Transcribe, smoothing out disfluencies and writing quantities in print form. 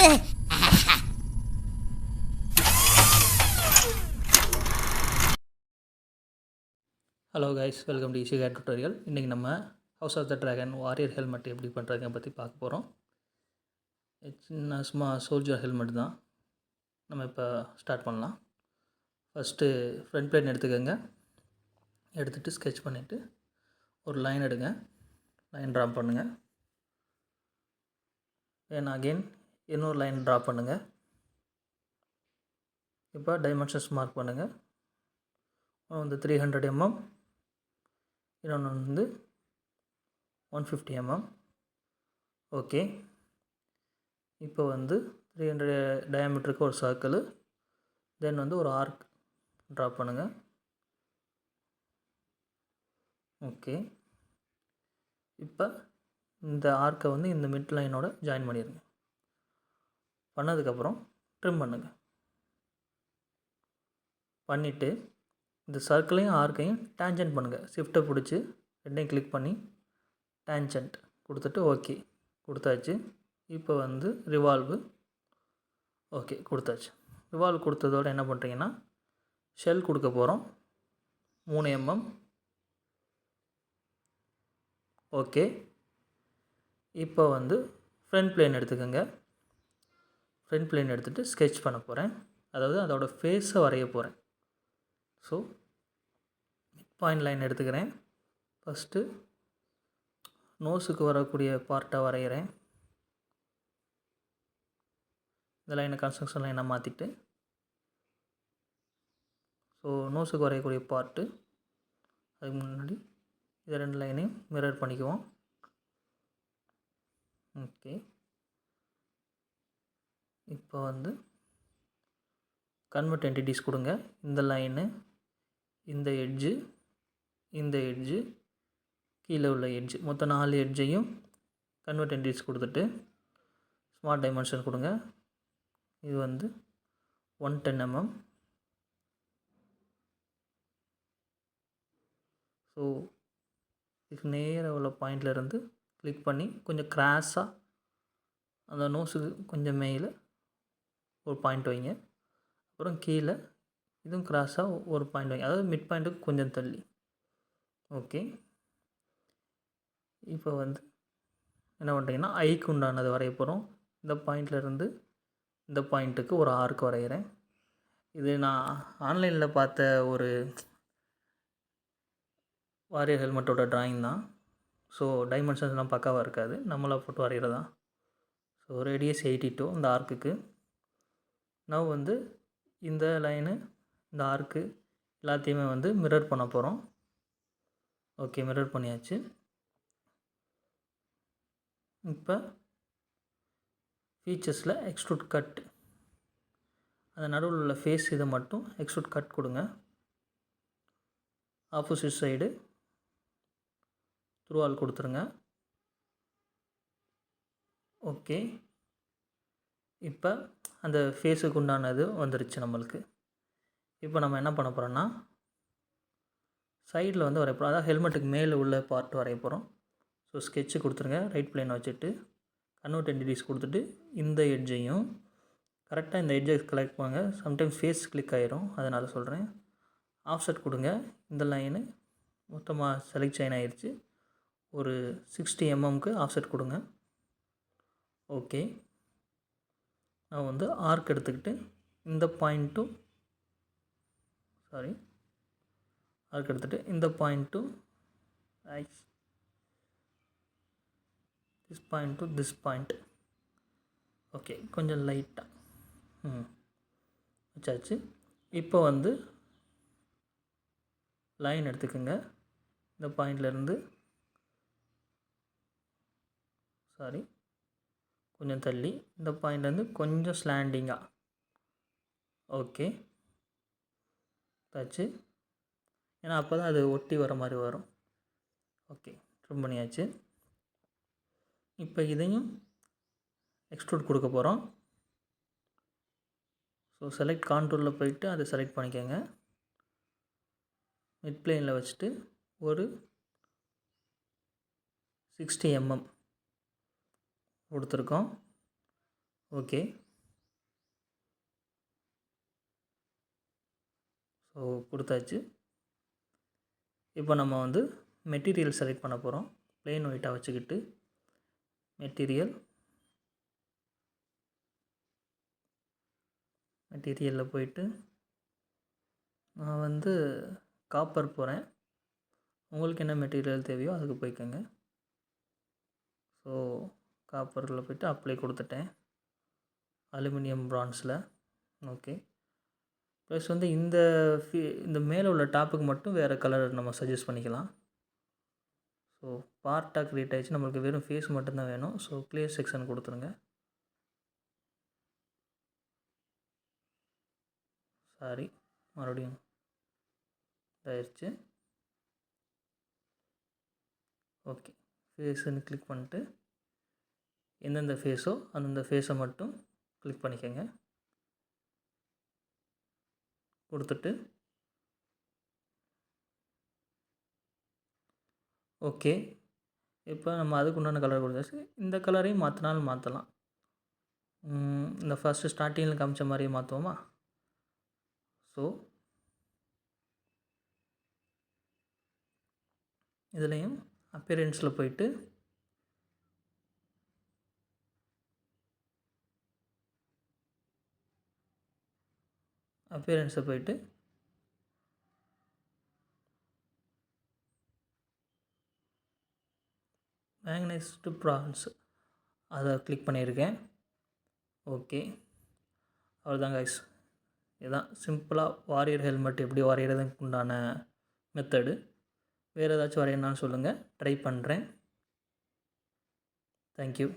Hello guys, welcome to easy guide tutorial. இன்றைக்கி நம்ம house of the dragon warrior helmet எப்படி பண்ணுறதுங்க பற்றி பார்க்க போகிறோம். சின்ன சும்மா சோல்ஜர் ஹெல்மெட் தான். நம்ம இப்போ ஸ்டார்ட் பண்ணலாம். ஃபஸ்ட்டு ஃப்ரண்ட் பிளேன் எடுத்துக்கோங்க. எடுத்துகிட்டு ஸ்கெட்ச் பண்ணிவிட்டு ஒரு லைன் எடுங்க. லைன் ட்ரா பண்ணுங்கள். தென் அகெயின் இன்னொரு லைன் ட்ரா பண்ணுங்கள். இப்போ டைமென்ஷன்ஸ் மார்க் பண்ணுங்கள். ஒன்று வந்து 300 mm, இன்னொன்று வந்து 150 mm. ஓகே, இப்போ வந்து 300 டயாமீட்டருக்கு ஒரு சர்க்கிள், தென் வந்து ஒரு ஆர்க் ட்ரா பண்ணுங்கள். ஓகே, இப்போ இந்த ஆர்க்கை வந்து இந்த மிட் லைனோட ஜாயின் பண்ணிடுங்க. பண்ணதுக்கப்புறம் ட்ரிம் பண்ணுங்கள். பண்ணிவிட்டு இந்த சர்க்கிளையும் ஆர்க்கையும் டேஞ்சன்ட் பண்ணுங்கள். ஷிஃப்ட்டை பிடிச்சி ரெண்டையும் கிளிக் பண்ணி டேஞ்சன்ட் கொடுத்துட்டு ஓகே கொடுத்தாச்சு. இப்போ வந்து ரிவால்வு ஓகே கொடுத்தாச்சு. ரிவால்வ் கொடுத்ததோடு என்ன பண்ணுறீங்கன்னா ஷெல் கொடுக்க போகிறோம் 3 mm. ஓகே, இப்போ வந்து ஃப்ரண்ட் பிளேன் எடுத்துக்கோங்க. ஃப்ரண்ட் பிளேன் எடுத்துகிட்டு ஸ்கெட்ச் பண்ண போகிறேன். அதாவது அதோட ஃபேஸை வரைய போகிறேன். ஸோ பாயிண்ட் லைன் எடுத்துக்கிறேன். ஃபஸ்ட்டு நோஸுக்கு வரக்கூடிய பார்ட்டை வரைகிறேன். இந்த லைனை கன்ஸ்ட்ரக்ஷன் லைனை மாற்றிட்டு ஸோ நோஸுக்கு வரையக்கூடிய பார்ட்டு, அதுக்கு முன்னாடி இதை 2 லைனையும் மிரர் பண்ணிக்குவோம். ஓகே, இப்போ வந்து கன்வெர்ட் என்டிட்டிஸ் கொடுங்க. இந்த லைனு, இந்த எட்ஜு, இந்த எட்ஜு, கீழே உள்ள எட்ஜு, மொத்தம் 4 எட்ஜையும் கன்வெர்ட் என்டிட்டிஸ் கொடுத்துட்டு ஸ்மார்ட் டைமென்ஷன் கொடுங்க. இது வந்து 110 mm. ஸோ இதுக்கு நேராக உள்ள பாயிண்ட்லேருந்து கிளிக் பண்ணி கொஞ்சம் கிராஸாக அந்த நோஸுக்கு கொஞ்சம் மேலே ஒரு பாயிண்ட் வைங்க. அப்புறம் கீழே இதுவும் கிராஸாக ஒரு பாயிண்ட் வைங்க, அதாவது மிட் பாயிண்ட்டுக்கு கொஞ்சம் தள்ளி. ஓகே, இப்போ வந்து என்ன பண்ணுறீங்கன்னா ஐக்கு உண்டானது வரைய போகிறோம். இந்த பாயிண்ட்லேருந்து இந்த பாயிண்ட்டுக்கு ஒரு ஆர்க் வரைகிறேன். இது நான் ஆன்லைனில் பார்த்த ஒரு வாரியர் ஹெல்மெட்டோட ட்ராயிங் தான். ஸோ டைமென்ஷன்ஸ்லாம் பக்காவாக இருக்காது, நம்மளாக போட்டு வரைகிறதான். ஸோ ரேடியஸ் 82 இந்த ஆர்க்குக்கு. நான் வந்து இந்த லைனு, இந்த ஆர்க்கு எல்லாத்தையுமே வந்து மிரர் பண்ண போகிறோம். ஓகே, மிரர் பண்ணியாச்சு. இப்போ ஃபீச்சர்ஸில் எக்ஸ்ட்ரூட் கட், அந்த நடுவில் உள்ள ஃபேஸ் இதை மட்டும் எக்ஸ்ட்ரூட் கட் கொடுங்க. ஆப்போசிட் சைடு த்ரூவால் கொடுத்துருங்க. ஓகே, இப்போ அந்த ஃபேஸுக்கு உண்டானது வந்துருச்சு நம்மளுக்கு. இப்போ நம்ம என்ன பண்ண போகிறோன்னா சைடில் வந்து வரைய போகிறோம், அதாவது ஹெல்மெட்டுக்கு மேலே உள்ள பார்ட் வரைய போகிறோம். ஸோ ஸ்கெட்சு கொடுத்துருங்க. ரைட் பிளேன் வச்சுட்டு கன்வெர்ட் என்டிட்டிஸ் கொடுத்துட்டு இந்த எட்ஜையும் கரெக்டாக இந்த எட்ஜை கலெக்ட் பண்ணுங்க. சம்டைம்ஸ் ஃபேஸ் கிளிக் ஆகிரும், அதனால் சொல்கிறேன். ஆஃப்செட் கொடுங்க. இந்த லைனு மொத்தமாக செலக்ட் செயின் ஆகிடுச்சு. ஒரு 60 mmக்கு ஆஃப்செட் கொடுங்க. ஓகே, நான் வந்து ஆர்க் எடுத்துக்கிட்டு இந்த பாயிண்ட்டும் ஆர்க் எடுத்துகிட்டு இந்த பாயிண்ட்டும் this point to this point. Okay, கொஞ்சம் லைட்டாக வச்சாச்சு. இப்போ வந்து லைன் எடுத்துக்கோங்க. இந்த பாயிண்ட்லேருந்து கொஞ்சம் தள்ளி இந்த பாயிண்ட்லேருந்து கொஞ்சம் ஸ்லாண்டிங்காக. ஓகே, தாச்சு. ஏன்னா அப்போ தான் அது ஒட்டி வர மாதிரி வரும். ஓகே, ட்ரிம் பண்ணியாச்சு. இப்போ இதையும் எக்ஸ்ட்ரூட் கொடுக்க போகிறோம். ஸோ செலக்ட் கான்டூரில் போயிட்டு அதை செலக்ட் பண்ணிக்கோங்க. மிட் பிளேனில் வச்சுட்டு ஒரு 60 mm கொடுத்துருக்கோம். ஓகே. ஸோ கொடுத்தாச்சு. இப்போ நம்ம வந்து மெட்டீரியல் செலக்ட் பண்ண போகிறோம். ப்ளெயின் ஒயிட்டாக வச்சுக்கிட்டு மெட்டீரியலில் போயிட்டு நான் வந்து காப்பர் போகிறேன். உங்களுக்கு என்ன மெட்டீரியல் தேவையோ அதுக்கு போய்க்கோங்க. ஸோ காப்பரில் போய்ட்டு அப்ளை கொடுத்துட்டேன். அலுமினியம் பிரான்ஸில். ஓகே. ப்ளஸ் வந்து இந்த மேலே உள்ள டாப்புக்கு மட்டும் வேறு கலர் நம்ம சஜஸ்ட் பண்ணிக்கலாம். ஸோ பார்ட்டாக க்ரியேட் ஆகிடுச்சு. நம்மளுக்கு வெறும் ஃபேஸ் மட்டும்தான் வேணும். ஸோ கிளியர் செக்ஷன் கொடுத்துருங்க. சாரி, மறுபடியும் இதாகிடுச்சு. ஓகே. ஃபேஸுன்னு கிளிக் பண்ணிட்டு எந்தெந்த ஃபேஸோ அந்தந்த ஃபேஸை மட்டும் கிளிக் பண்ணிக்கோங்க. கொடுத்துட்டு ஓகே. இப்போ நம்ம அதுக்கு உண்டான கலர் கொடுத்தாச்சு. இந்த கலரையும் மாற்றினாலும் மாற்றலாம். இந்த ஃபஸ்ட்டு ஸ்டார்டிங்கில் காமிச்ச மாதிரியே மாற்றுவோமா? ஸோ இதுலேயும் அப்பியரன்ஸில் போயிட்டு மேக்னைஸ்டு ப்ரான்ஸ் அதை கிளிக் பண்ணியிருக்கேன். ஓகே. அவ்வளோதான் கைஸ். இதுதான் சிம்பிளாக வாரியர் ஹெல்மெட் எப்படி வரைகிறதுக்கு உண்டான மெத்தடு. வேறு ஏதாச்சும் வரையணும்னு சொல்லுங்கள், ட்ரை பண்ணுறேன். தேங்க்யூ.